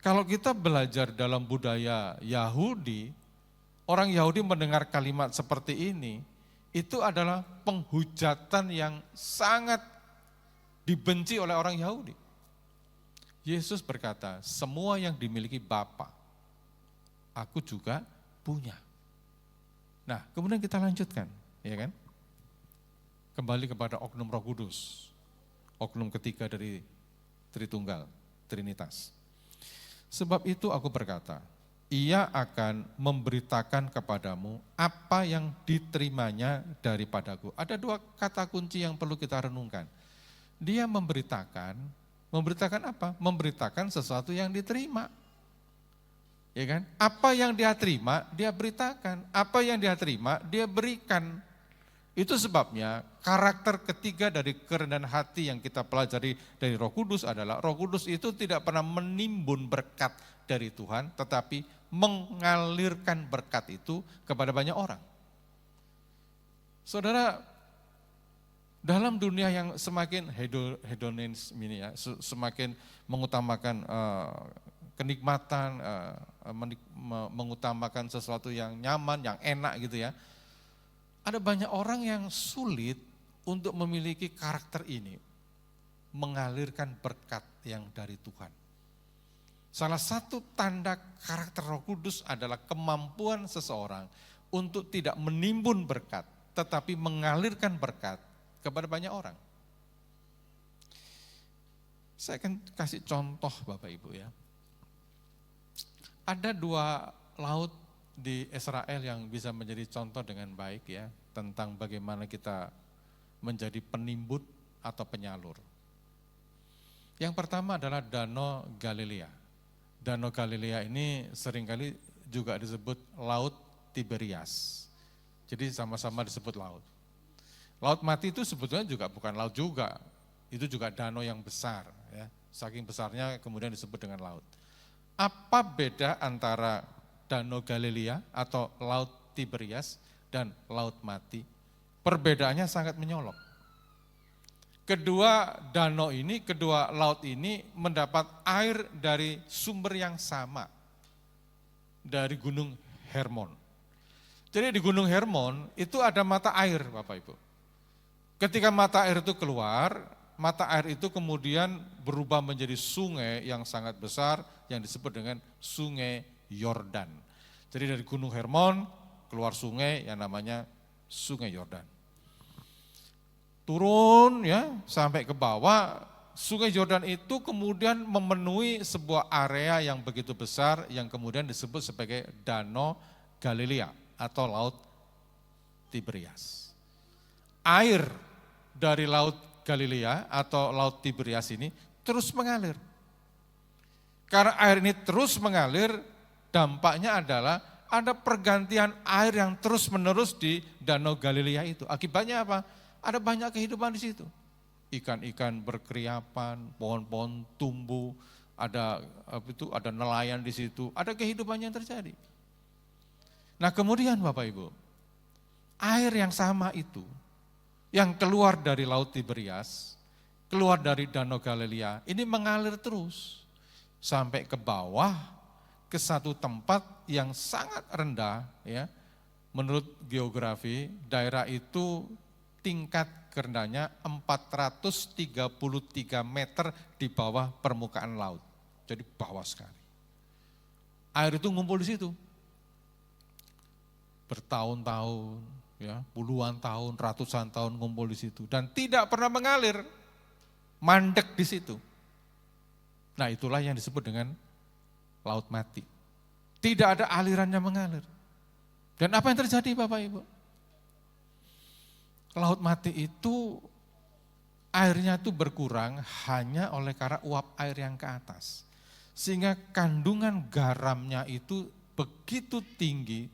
B: Kalau kita belajar dalam budaya Yahudi, orang Yahudi mendengar kalimat seperti ini, itu adalah penghujatan yang sangat dibenci oleh orang Yahudi. Yesus berkata, semua yang dimiliki Bapa, aku juga punya. Nah, kemudian kita lanjutkan, ya kan? Kembali kepada oknum Roh Kudus, oknum ketiga dari Tritunggal, Trinitas. Sebab itu aku berkata, ia akan memberitakan kepadamu apa yang diterimanya daripadaku. Ada dua kata kunci yang perlu kita renungkan. Dia memberitakan apa? Memberitakan sesuatu yang diterima. Ya kan? Apa yang dia terima, dia beritakan. Apa yang dia terima, dia berikan. Itu sebabnya karakter ketiga dari kerendahan hati yang kita pelajari dari Roh Kudus adalah Roh Kudus itu tidak pernah menimbun berkat dari Tuhan, tetapi mengalirkan berkat itu kepada banyak orang. Saudara, Dalam dunia yang semakin hedonis ini ya, semakin mengutamakan kenikmatan, mengutamakan sesuatu yang nyaman, yang enak gitu ya. Ada banyak orang yang sulit untuk memiliki karakter ini, mengalirkan berkat yang dari Tuhan. Salah satu tanda karakter Roh Kudus adalah kemampuan seseorang untuk tidak menimbun berkat, tetapi mengalirkan berkat kepada banyak orang. Saya akan kasih contoh Bapak Ibu ya. Ada 2 laut di Israel yang bisa menjadi contoh dengan baik ya, tentang bagaimana kita menjadi penimbun atau penyalur. Yang pertama adalah Danau Galilea. Danau Galilea ini seringkali juga disebut Laut Tiberias. Jadi sama-sama disebut laut. Laut Mati itu sebetulnya juga bukan laut juga, itu juga danau yang besar. Ya. Saking besarnya kemudian disebut dengan laut. Apa beda antara Danau Galilea atau Laut Tiberias dan Laut Mati? Perbedaannya sangat menyolok. Kedua danau ini, kedua laut ini mendapat air dari sumber yang sama, dari Gunung Hermon. Jadi di Gunung Hermon itu ada mata air Bapak Ibu. Ketika mata air itu keluar, mata air itu kemudian berubah menjadi sungai yang sangat besar yang disebut dengan Sungai Yordan. Jadi dari Gunung Hermon keluar sungai yang namanya Sungai Yordan. Turun ya sampai ke bawah, Sungai Yordan itu kemudian memenuhi sebuah area yang begitu besar yang kemudian disebut sebagai Danau Galilea atau Laut Tiberias. Air dari Laut Galilea atau Laut Tiberias ini terus mengalir. Karena air ini terus mengalir, dampaknya adalah ada pergantian air yang terus-menerus di Danau Galilea itu. Akibatnya apa? Ada banyak kehidupan di situ. Ikan-ikan berkeriapan, pohon-pohon tumbuh, ada nelayan di situ, ada kehidupan yang terjadi. Nah kemudian Bapak Ibu, air yang sama itu, yang keluar dari Laut Tiberias, keluar dari Danau Galilea, ini mengalir terus sampai ke bawah, ke satu tempat yang sangat rendah, ya. Menurut geografi, daerah itu tingkat kerendahannya 433 meter di bawah permukaan laut. Jadi bawah sekali. Air itu ngumpul di situ. Bertahun-tahun, ya, puluhan tahun, ratusan tahun ngumpul di situ dan tidak pernah mengalir, mandek di situ. Nah, itulah yang disebut dengan laut mati. Tidak ada alirannya mengalir. Dan apa yang terjadi Bapak Ibu? Laut mati itu airnya itu berkurang hanya oleh karena uap air yang ke atas. Sehingga kandungan garamnya itu begitu tinggi,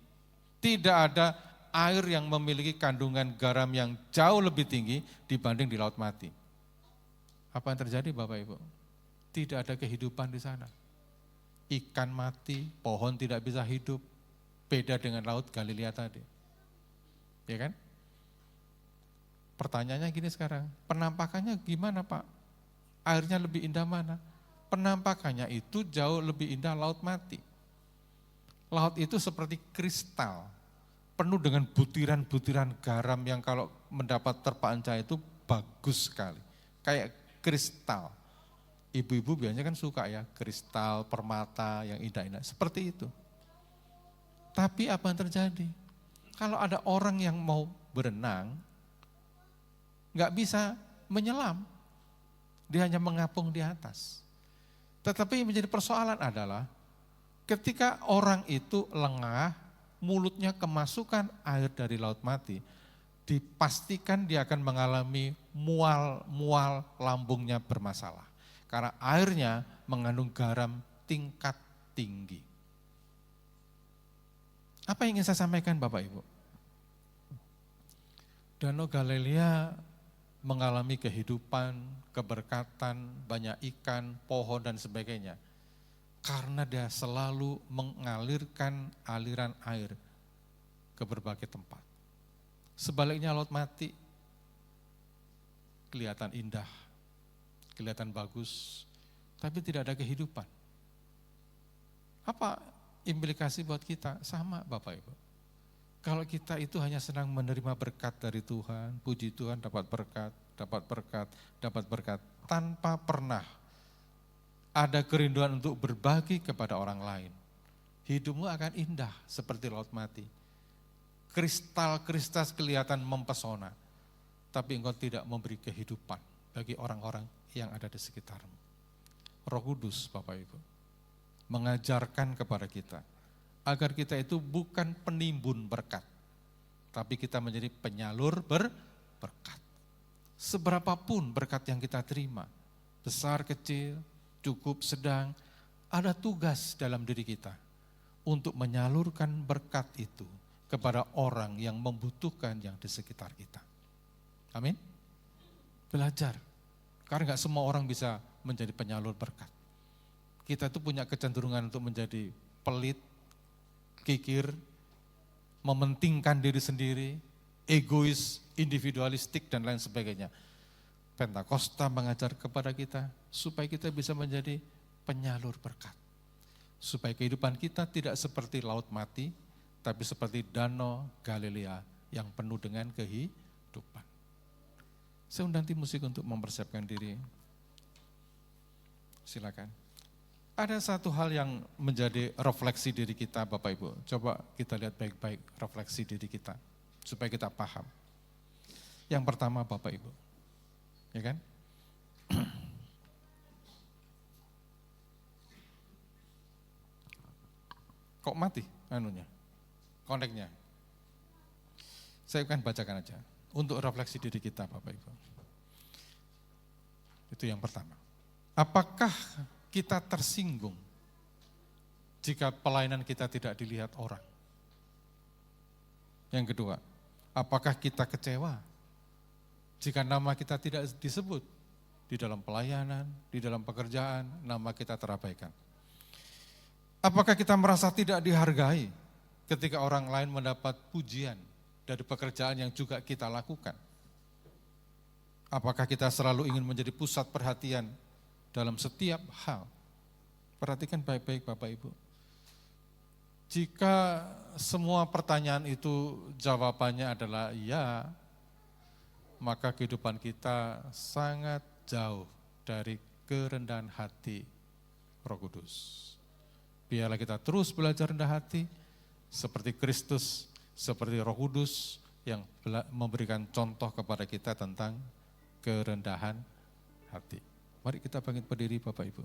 B: tidak ada air yang memiliki kandungan garam yang jauh lebih tinggi dibanding di laut mati. Apa yang terjadi Bapak Ibu? Tidak ada kehidupan di sana. Ikan mati, pohon tidak bisa hidup, beda dengan Laut Galilea tadi. Ya kan? Pertanyaannya gini sekarang, penampakannya gimana Pak? Airnya lebih indah mana? Penampakannya itu jauh lebih indah Laut Mati. Laut itu seperti kristal, penuh dengan butiran-butiran garam yang kalau mendapat terpaan cahaya itu bagus sekali. Kayak kristal. Ibu-ibu biasanya kan suka ya, kristal, permata yang indah-indah, seperti itu. Tapi apa yang terjadi? Kalau ada orang yang mau berenang, nggak bisa menyelam, dia hanya mengapung di atas. Tetapi yang menjadi persoalan adalah ketika orang itu lengah, mulutnya kemasukan air dari laut mati, dipastikan dia akan mengalami mual lambungnya bermasalah. Karena airnya mengandung garam tingkat tinggi. Apa yang ingin saya sampaikan Bapak Ibu? Danau Galilea mengalami kehidupan, keberkatan, banyak ikan, pohon dan sebagainya. Karena dia selalu mengalirkan aliran air ke berbagai tempat. Sebaliknya laut mati, kelihatan indah, kelihatan bagus, tapi tidak ada kehidupan. Apa implikasi buat kita? Sama Bapak Ibu. Kalau kita itu hanya senang menerima berkat dari Tuhan, puji Tuhan dapat berkat, tanpa pernah ada kerinduan untuk berbagi kepada orang lain. Hidupmu akan indah seperti laut mati. Kristal-kristal kelihatan mempesona, tapi engkau tidak memberi kehidupan bagi orang-orang yang ada di sekitarmu. Roh Kudus, Bapak Ibu, mengajarkan kepada kita agar kita itu bukan penimbun berkat, tapi kita menjadi penyalur berkat. Seberapapun berkat yang kita terima, besar, kecil, cukup, sedang, ada tugas dalam diri kita untuk menyalurkan berkat itu kepada orang yang membutuhkan yang di sekitar kita. Amin. Belajar, karena gak semua orang bisa menjadi penyalur berkat. Kita itu punya kecenderungan untuk menjadi pelit, kikir, mementingkan diri sendiri, egois, individualistik, dan lain sebagainya. Pentakosta mengajar kepada kita supaya kita bisa menjadi penyalur berkat. Supaya kehidupan kita tidak seperti laut mati, tapi seperti danau Galilea yang penuh dengan kehidupan. Saya undang tim musik untuk mempersiapkan diri. Silakan. Ada satu hal yang menjadi refleksi diri kita Bapak Ibu. Coba kita lihat baik-baik refleksi diri kita, supaya kita paham. Yang pertama Bapak Ibu, ya kan? Kok mati anunya, koneknya? Saya akan bacakan aja, untuk refleksi diri kita Bapak Ibu. Itu yang pertama. Apakah kita tersinggung jika pelayanan kita tidak dilihat orang? Yang kedua, apakah kita kecewa jika nama kita tidak disebut di dalam pelayanan, di dalam pekerjaan, nama kita terabaikan? Apakah kita merasa tidak dihargai ketika orang lain mendapat pujian dari pekerjaan yang juga kita lakukan? Apakah kita selalu ingin menjadi pusat perhatian dalam setiap hal? Perhatikan baik-baik Bapak Ibu. Jika semua pertanyaan itu jawabannya adalah ya, maka kehidupan kita sangat jauh dari kerendahan hati Roh Kudus. Biarlah kita terus belajar rendah hati, seperti Kristus, seperti Roh Kudus yang memberikan contoh kepada kita tentang kerendahan hati. Mari kita bangkit berdiri Bapak Ibu.